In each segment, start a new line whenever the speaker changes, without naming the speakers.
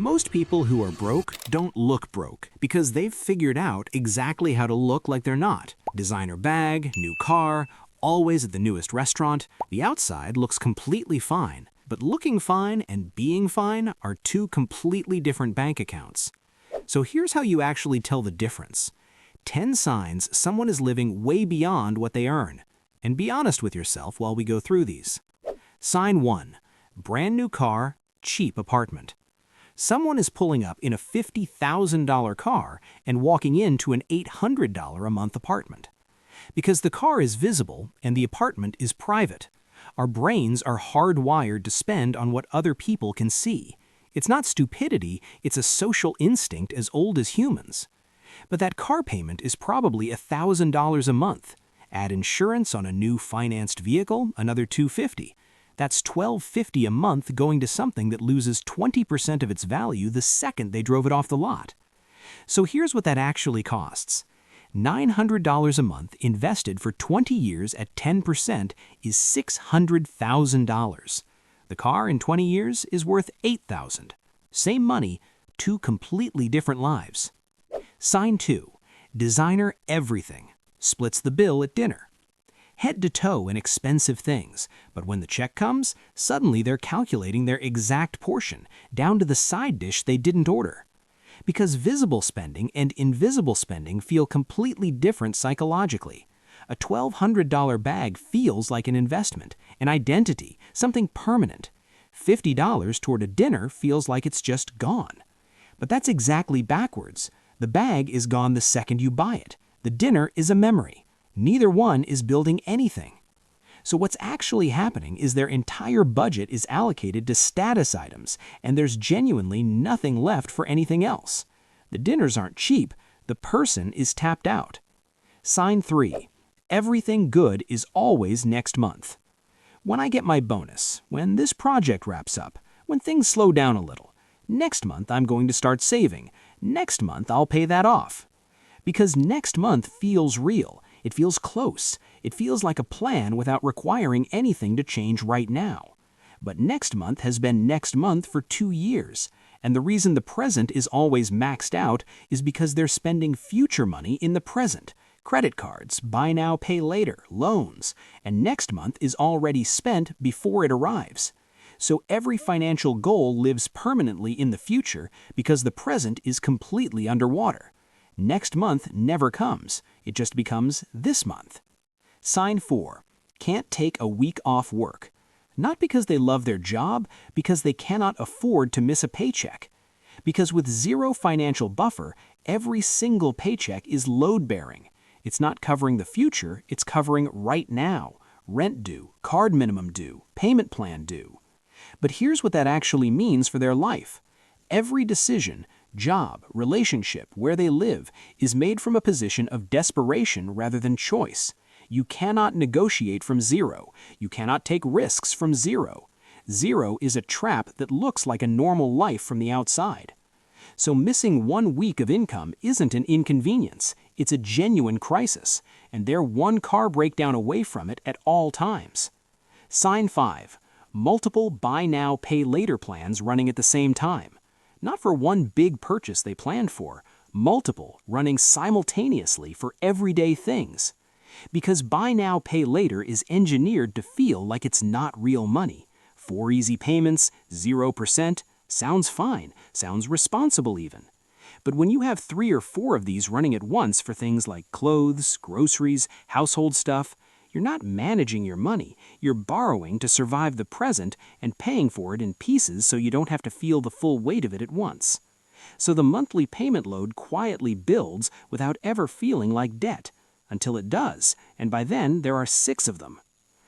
Most people who are broke don't look broke because they've figured out exactly how to look like they're not. Designer bag, new car, always at the newest restaurant. The outside looks completely fine, but looking fine and being fine are two completely different bank accounts. So here's how you actually tell the difference. 10 signs someone is living way beyond what they earn. And be honest with yourself while we go through these. Sign 1. Brand new car, cheap apartment. Someone is pulling up in a $50,000 car and walking into an $800 a month apartment. Because the car is visible and the apartment is private, our brains are hardwired to spend on what other people can see. It's not stupidity, it's a social instinct as old as humans. But that car payment is probably $1,000 a month. Add insurance on a new financed vehicle, another $250. That's $1,250 a month going to something that loses 20% of its value the second they drove it off the lot. So here's what that actually costs. $900 a month invested for 20 years at 10% is $600,000. The car in 20 years is worth $8,000. Same money, two completely different lives. Sign 2. Designer everything. Splits the bill at dinner. Head to toe in expensive things, but when the check comes, suddenly they're calculating their exact portion, down to the side dish they didn't order. Because visible spending and invisible spending feel completely different psychologically. A $1,200 bag feels like an investment, an identity, something permanent. $50 toward a dinner feels like it's just gone. But that's exactly backwards. The bag is gone the second you buy it. The dinner is a memory. Neither one is building anything. So what's actually happening is their entire budget is allocated to status items, and there's genuinely nothing left for anything else. The dinners aren't cheap, the person is tapped out. Sign 3. Everything good is always next month. When I get my bonus, when this project wraps up, when things slow down a little, next month I'm going to start saving. Next month I'll pay that off. Because next month feels real. It feels close. It feels like a plan without requiring anything to change right now. But next month has been next month for 2 years. And the reason the present is always maxed out is because they're spending future money in the present. Credit cards, buy now, pay later, loans. And next month is already spent before it arrives. So every financial goal lives permanently in the future because the present is completely underwater. Next month never comes. It just becomes this month. Sign 4. Can't take a week off work. Not because they love their job, because they cannot afford to miss a paycheck. Because with zero financial buffer, every single paycheck is load-bearing. It's not covering the future, it's covering right now. Rent due, card minimum due, payment plan due. But here's what that actually means for their life. Every decision, job, relationship, where they live, is made from a position of desperation rather than choice. You cannot negotiate from zero. You cannot take risks from zero. Zero is a trap that looks like a normal life from the outside. So missing 1 week of income isn't an inconvenience. It's a genuine crisis, and they're one car breakdown away from it at all times. Sign 5. Multiple buy now, pay later plans running at the same time. Not for one big purchase they planned for, multiple running simultaneously for everyday things. Because buy now, pay later is engineered to feel like it's not real money. 4 easy payments, 0%, sounds fine, sounds responsible even. But when you have 3 or 4 of these running at once for things like clothes, groceries, household stuff, you're not managing your money, you're borrowing to survive the present and paying for it in pieces so you don't have to feel the full weight of it at once. So the monthly payment load quietly builds without ever feeling like debt, until it does, and by then there are 6 of them.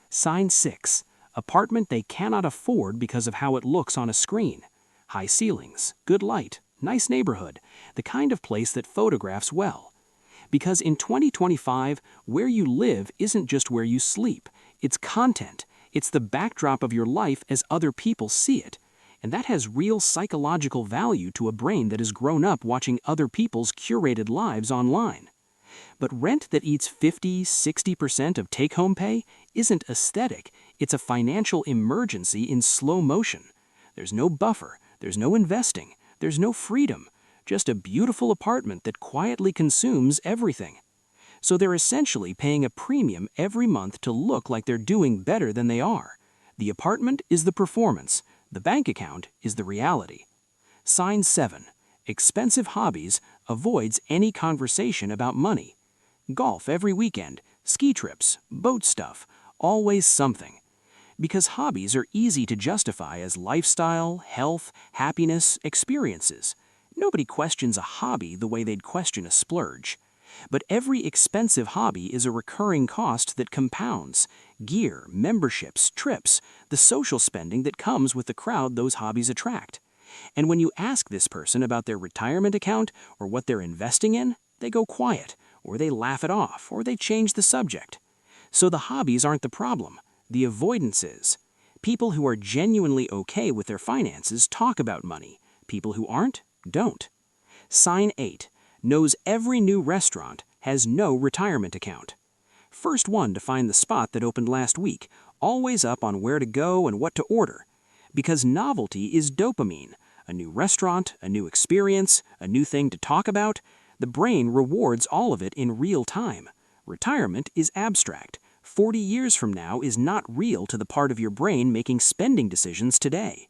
Sign 6. Apartment they cannot afford because of how it looks on a screen. High ceilings, good light, nice neighborhood, the kind of place that photographs well. Because in 2025, where you live isn't just where you sleep. It's content. It's the backdrop of your life as other people see it. And that has real psychological value to a brain that has grown up watching other people's curated lives online. But rent that eats 50–60% of take-home pay isn't aesthetic. It's a financial emergency in slow motion. There's no buffer. There's no investing. There's no freedom, just a beautiful apartment that quietly consumes everything. So they're essentially paying a premium every month to look like they're doing better than they are. The apartment is the performance, the bank account is the reality. Sign 7. Expensive hobbies avoids any conversation about money. Golf every weekend, ski trips, boat stuff, always something. Because hobbies are easy to justify as lifestyle, health, happiness, experiences. Nobody questions a hobby the way they'd question a splurge. But every expensive hobby is a recurring cost that compounds. Gear, memberships, trips, the social spending that comes with the crowd those hobbies attract. And when you ask this person about their retirement account or what they're investing in, they go quiet, or they laugh it off, or they change the subject. So the hobbies aren't the problem. The avoidance is. People who are genuinely okay with their finances talk about money. People who aren't, don't. Sign 8. Knows every new restaurant, has no retirement account. First one to find the spot that opened last week, always up on where to go and what to order. Because novelty is dopamine. A new restaurant, a new experience, a new thing to talk about. The brain rewards all of it in real time. Retirement is abstract. 40 years from now is not real to the part of your brain making spending decisions today.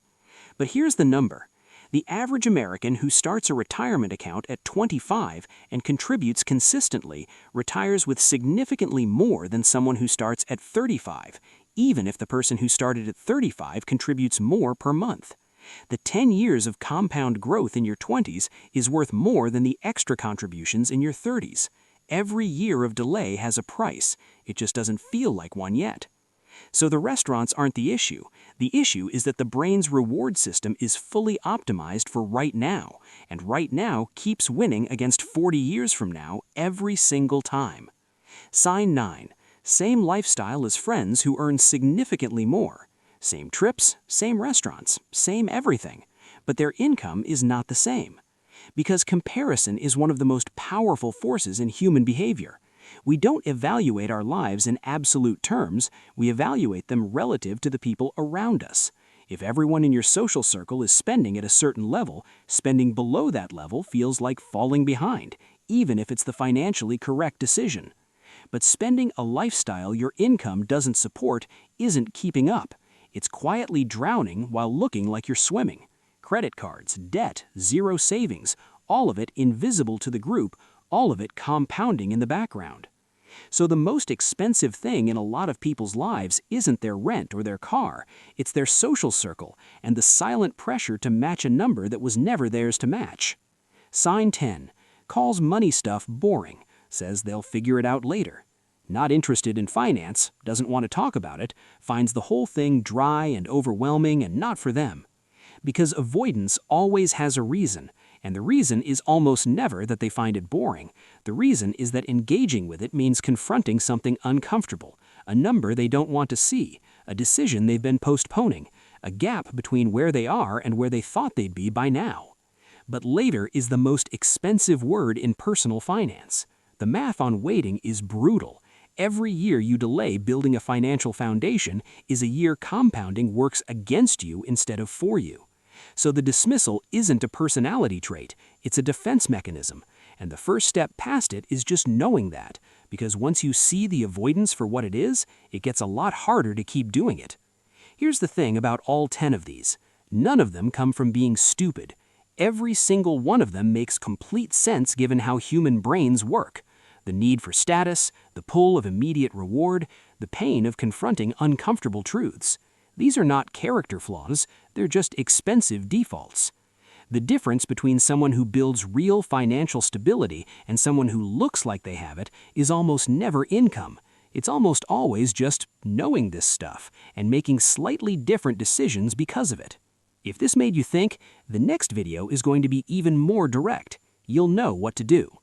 But here's the number. The average American who starts a retirement account at 25 and contributes consistently retires with significantly more than someone who starts at 35, even if the person who started at 35 contributes more per month. The 10 years of compound growth in your 20s is worth more than the extra contributions in your 30s. Every year of delay has a price. It just doesn't feel like one yet. So the restaurants aren't the issue. The issue is that the brain's reward system is fully optimized for right now, and right now keeps winning against 40 years from now every single time. Sign 9. Same lifestyle as friends who earn significantly more. Same trips, same restaurants, same everything. But their income is not the same. Because comparison is one of the most powerful forces in human behavior. We don't evaluate our lives in absolute terms, we evaluate them relative to the people around us. If everyone in your social circle is spending at a certain level, spending below that level feels like falling behind, even if it's the financially correct decision. But spending a lifestyle your income doesn't support isn't keeping up. It's quietly drowning while looking like you're swimming. Credit cards, debt, zero savings, all of it invisible to the group, all of it compounding in the background. So the most expensive thing in a lot of people's lives isn't their rent or their car, it's their social circle and the silent pressure to match a number that was never theirs to match. Sign 10. Calls money stuff boring, says they'll figure it out later. Not interested in finance, doesn't want to talk about it, finds the whole thing dry and overwhelming and not for them. Because avoidance always has a reason, and the reason is almost never that they find it boring. The reason is that engaging with it means confronting something uncomfortable, a number they don't want to see, a decision they've been postponing, a gap between where they are and where they thought they'd be by now. But later is the most expensive word in personal finance. The math on waiting is brutal. Every year you delay building a financial foundation is a year compounding works against you instead of for you. So the dismissal isn't a personality trait, it's a defense mechanism. And the first step past it is just knowing that, because once you see the avoidance for what it is, it gets a lot harder to keep doing it. Here's the thing about all 10 of these. None of them come from being stupid. Every single one of them makes complete sense given how human brains work. The need for status, the pull of immediate reward, the pain of confronting uncomfortable truths. These are not character flaws, they're just expensive defaults. The difference between someone who builds real financial stability and someone who looks like they have it is almost never income. It's almost always just knowing this stuff and making slightly different decisions because of it. If this made you think, the next video is going to be even more direct. You'll know what to do.